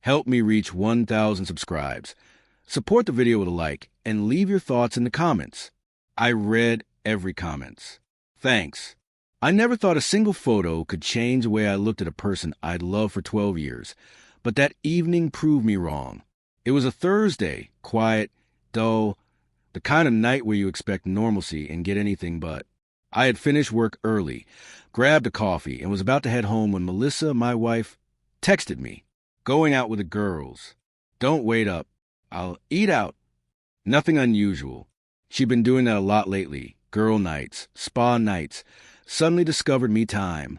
Help me reach 1,000 subscribes. Support the video with a like and leave your thoughts in the comments. I read every comment. Thanks. I never thought a single photo could change the way I looked at a person I'd loved for 12 years, but that evening proved me wrong. It was a Thursday, quiet, dull, the kind of night where you expect normalcy and get anything but. I had finished work early, grabbed a coffee, and was about to head home when Melissa, my wife, texted me. Going out with the girls. Don't wait up. I'll eat out. Nothing unusual. She'd been doing that a lot lately. Girl nights, spa nights. Suddenly discovered me time.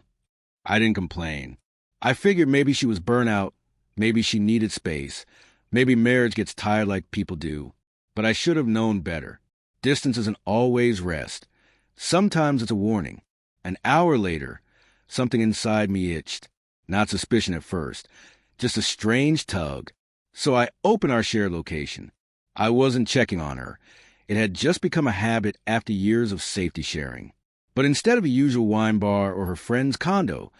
I didn't complain. I figured maybe she was burnt out. Maybe she needed space. Maybe marriage gets tired like people do. But I should have known better. Distance isn't always rest. Sometimes it's a warning. An hour later, something inside me itched. Not suspicion at first. Just a strange tug. So I opened our shared location. I wasn't checking on her. It had just become a habit after years of safety sharing. But instead of a usual wine bar or her friend's condo,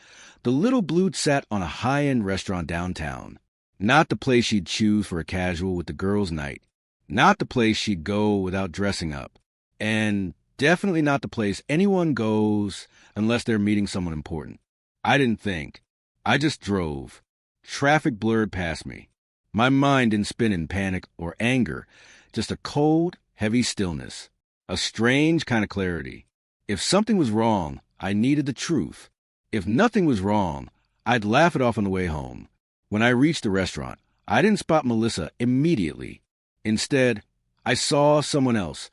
the little blue sat on a high-end restaurant downtown. Not the place she'd choose for a casual with the girls' night. Not the place she'd go without dressing up. And definitely not the place anyone goes unless they're meeting someone important. I didn't think. I just drove. Traffic blurred past me. My mind didn't spin in panic or anger, just a cold, heavy stillness, a strange kind of clarity. If something was wrong, I needed the truth. If nothing was wrong, I'd laugh it off on the way home. When I reached the restaurant, I didn't spot Melissa immediately. Instead, I saw someone else,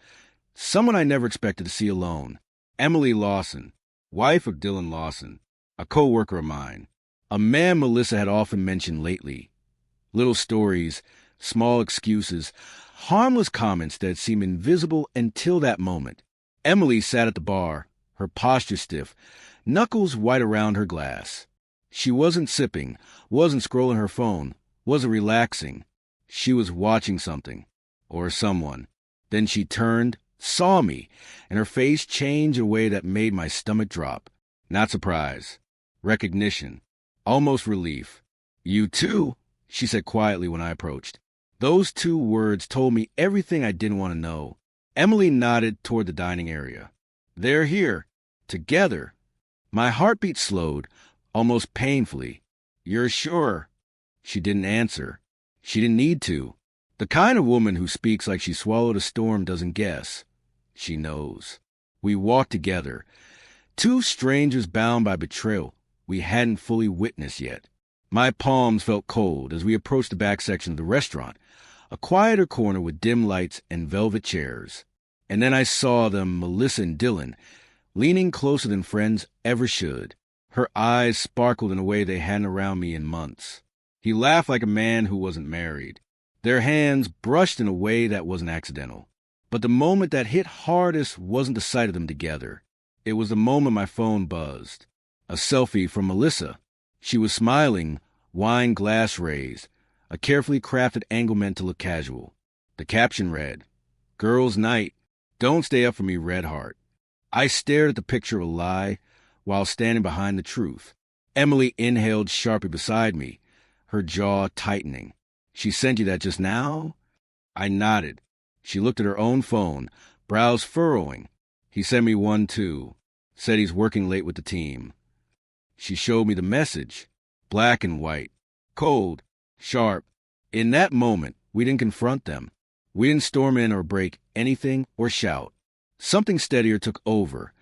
someone I never expected to see alone. Emily Lawson, wife of Dylan Lawson, a co-worker of mine. A man Melissa had often mentioned lately. Little stories, small excuses, harmless comments that seemed invisible until that moment. Emily sat at the bar, her posture stiff, knuckles white around her glass. She wasn't sipping, wasn't scrolling her phone, wasn't relaxing. She was watching something, or someone. Then she turned, saw me, and her face changed in a way that made my stomach drop. Not surprise, recognition. Almost relief. You too, she said quietly when I approached. Those two words told me everything I didn't want to know. Emily nodded toward the dining area. They're here. Together. My heartbeat slowed, almost painfully. You're sure? She didn't answer. She didn't need to. The kind of woman who speaks like she swallowed a storm doesn't guess. She knows. We walked together. Two strangers bound by betrayal we hadn't fully witnessed yet. My palms felt cold as we approached the back section of the restaurant, a quieter corner with dim lights and velvet chairs. And then I saw them, Melissa and Dylan, leaning closer than friends ever should. Her eyes sparkled in a way they hadn't around me in months. He laughed like a man who wasn't married. Their hands brushed in a way that wasn't accidental. But the moment that hit hardest wasn't the sight of them together. It was the moment my phone buzzed. A selfie from Melissa. She was smiling, wine glass raised, a carefully crafted angle meant to look casual. The caption read, Girls' Night, Don't Stay Up For Me, Red Heart. I stared at the picture of a lie while standing behind the truth. Emily inhaled sharply beside me, her jaw tightening. She sent you that just now? I nodded. She looked at her own phone, brows furrowing. He sent me one too. Said he's working late with the team. She showed me the message, black and white, cold, sharp. In that moment, we didn't confront them. We didn't storm in or break anything or shout. Something steadier took over,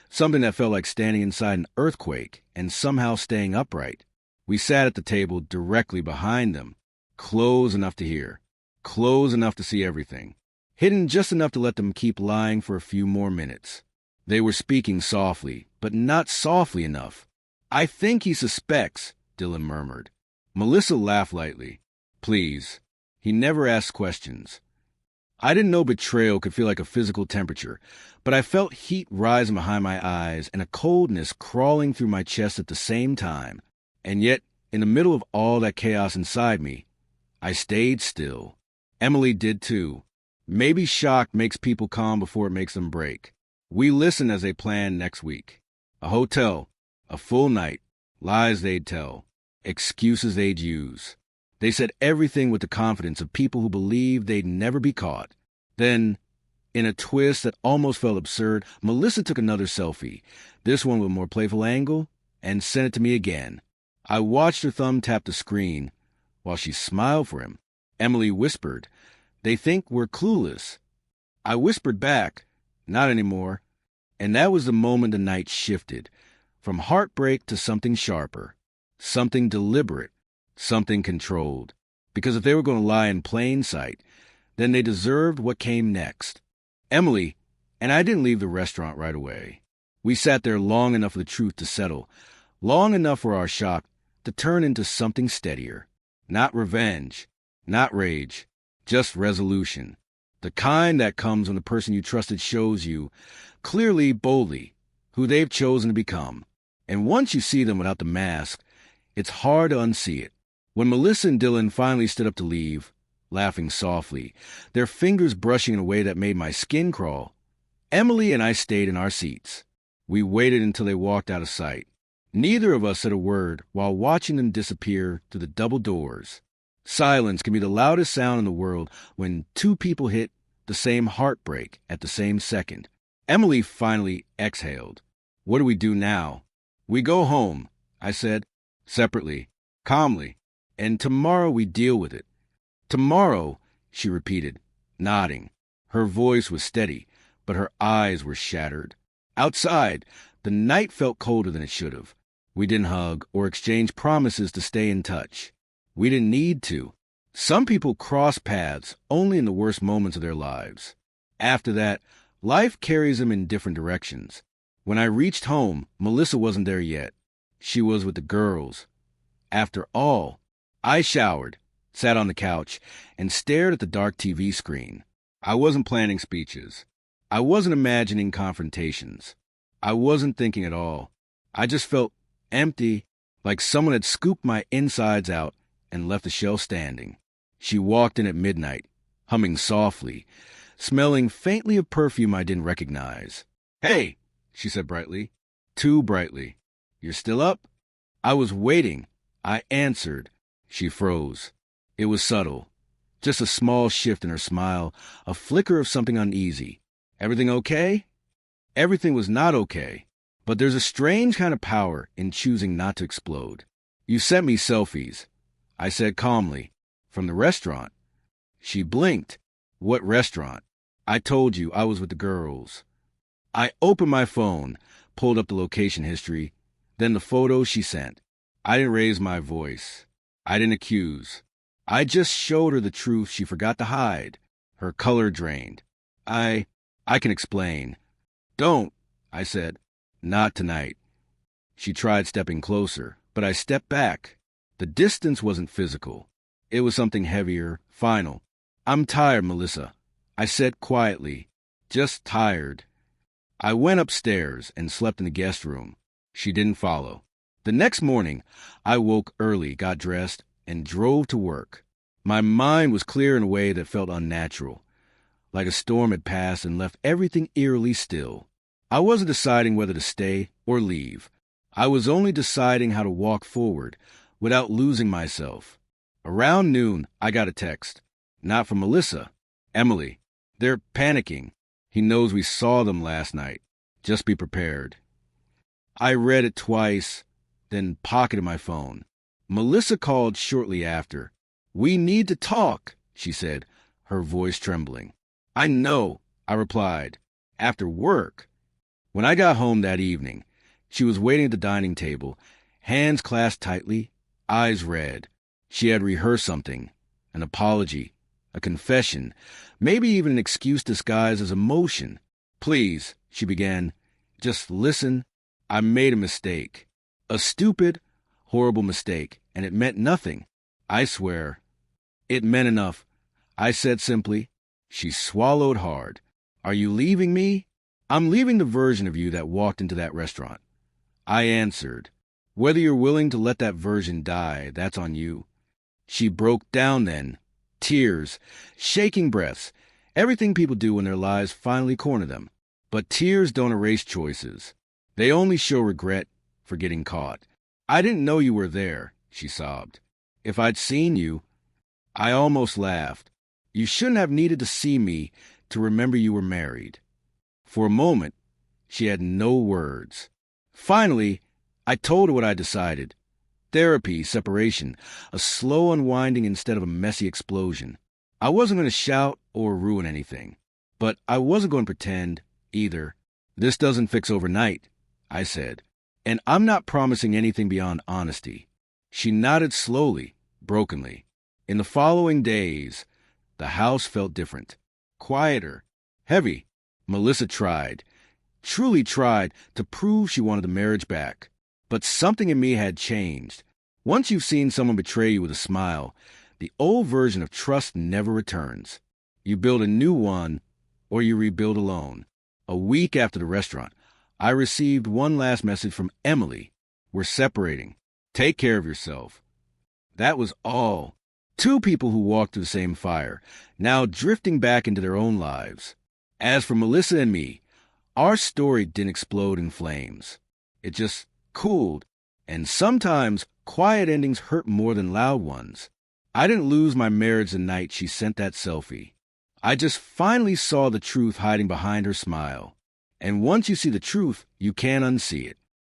something that felt like standing inside an earthquake and somehow staying upright. We sat at the table directly behind them, close enough to hear, close enough to see everything, hidden just enough to let them keep lying for a few more minutes. They were speaking softly, but not softly enough. I think he suspects, Dylan murmured. Melissa laughed lightly. Please. He never asked questions. I didn't know betrayal could feel like a physical temperature, but I felt heat rising behind my eyes and a coldness crawling through my chest at the same time. And yet, in the middle of all that chaos inside me, I stayed still. Emily did too. Maybe shock makes people calm before it makes them break. We listened as they planned next week. A hotel, a full night, lies they'd tell, excuses they'd use. They said everything with the confidence of people who believed they'd never be caught. Then, in a twist that almost felt absurd, Melissa took another selfie, this one with a more playful angle, and sent it to me again. I watched her thumb tap the screen while she smiled for him. Emily whispered, "They think we're clueless." I whispered back, "Not anymore." And that was the moment the night shifted, from heartbreak to something sharper, something deliberate, something controlled. Because if they were going to lie in plain sight, then they deserved what came next. Emily and I didn't leave the restaurant right away. We sat there long enough for the truth to settle, long enough for our shock to turn into something steadier. Not revenge, not rage, just resolution. The kind that comes when the person you trusted shows you, clearly, boldly, who they've chosen to become. And once you see them without the mask, it's hard to unsee it. When Melissa and Dylan finally stood up to leave, laughing softly, their fingers brushing in a way that made my skin crawl, Emily and I stayed in our seats. We waited until they walked out of sight. Neither of us said a word while watching them disappear through the double doors. Silence can be the loudest sound in the world when two people hit the same heartbreak at the same second. Emily finally exhaled. "What do we do now?" "We go home," I said, separately, calmly, "and tomorrow we deal with it." "Tomorrow," she repeated, nodding. Her voice was steady, but her eyes were shattered. Outside, the night felt colder than it should have. We didn't hug or exchange promises to stay in touch. We didn't need to. Some people cross paths only in the worst moments of their lives. After that, life carries them in different directions. When I reached home, Melissa wasn't there yet. She was with the girls. After all, I showered, sat on the couch, and stared at the dark TV screen. I wasn't planning speeches. I wasn't imagining confrontations. I wasn't thinking at all. I just felt empty, like someone had scooped my insides out and left the shell standing. She walked in at midnight, humming softly, smelling faintly of perfume I didn't recognize. "Hey," she said brightly, too brightly. "You're still up?" I was waiting. I answered. She froze. It was subtle. Just a small shift in her smile, a flicker of something uneasy. "Everything okay?" Everything was not okay, but there's a strange kind of power in choosing not to explode. "You sent me selfies," I said calmly, "from the restaurant." She blinked. "What restaurant?" "I told you I was with the girls." I opened my phone, pulled up the location history, then the photos she sent. I didn't raise my voice. I didn't accuse. I just showed her the truth she forgot to hide. Her color drained. I can explain." "Don't," I said. "Not tonight." She tried stepping closer, but I stepped back. The distance wasn't physical. It was something heavier, final. "I'm tired, Melissa," I said quietly. "Just tired." I went upstairs and slept in the guest room. She didn't follow. The next morning, I woke early, got dressed, and drove to work. My mind was clear in a way that felt unnatural, like a storm had passed and left everything eerily still. I wasn't deciding whether to stay or leave. I was only deciding how to walk forward without losing myself. Around noon, I got a text. Not from Melissa. "Emily, they're panicking. He knows we saw them last night. Just be prepared." I read it twice, then pocketed my phone. Melissa called shortly after. "We need to talk," she said, her voice trembling. "I know," I replied. "After work." When I got home that evening, she was waiting at the dining table, hands clasped tightly, eyes red. She had rehearsed something, an apology, a confession, maybe even an excuse disguised as emotion. "Please," she began, "just listen. I made a mistake. A stupid, horrible mistake, and it meant nothing. I swear." "It meant enough," I said simply. She swallowed hard. "Are you leaving me?" "I'm leaving the version of you that walked into that restaurant." I answered. "Whether you're willing to let that version die, that's on you." She broke down then. Tears, shaking breaths, everything people do when their lives finally corner them. But tears don't erase choices. They only show regret for getting caught. "I didn't know you were there," she sobbed. "If I'd seen you, I almost laughed. You shouldn't have needed to see me to remember you were married. For a moment, she had no words. Finally, I told her what I decided. Therapy, separation, a slow unwinding instead of a messy explosion. I wasn't going to shout or ruin anything, but I wasn't going to pretend either. This doesn't fix overnight, I said, and I'm not promising anything beyond honesty. She nodded slowly, brokenly. In the following days, the house felt different, quieter, heavy. Melissa tried, truly tried, to prove she wanted the marriage back. But something in me had changed. Once you've seen someone betray you with a smile, the old version of trust never returns. You build a new one, or you rebuild alone. A week after the restaurant, I received one last message from Emily. We're separating. Take care of yourself. That was all. Two people who walked through the same fire, now drifting back into their own lives. As for Melissa and me, our story didn't explode in flames. It just cooled, and sometimes quiet endings hurt more than loud ones. I didn't lose my marriage the night she sent that selfie. I just finally saw the truth hiding behind her smile. And once you see the truth, you can't unsee it.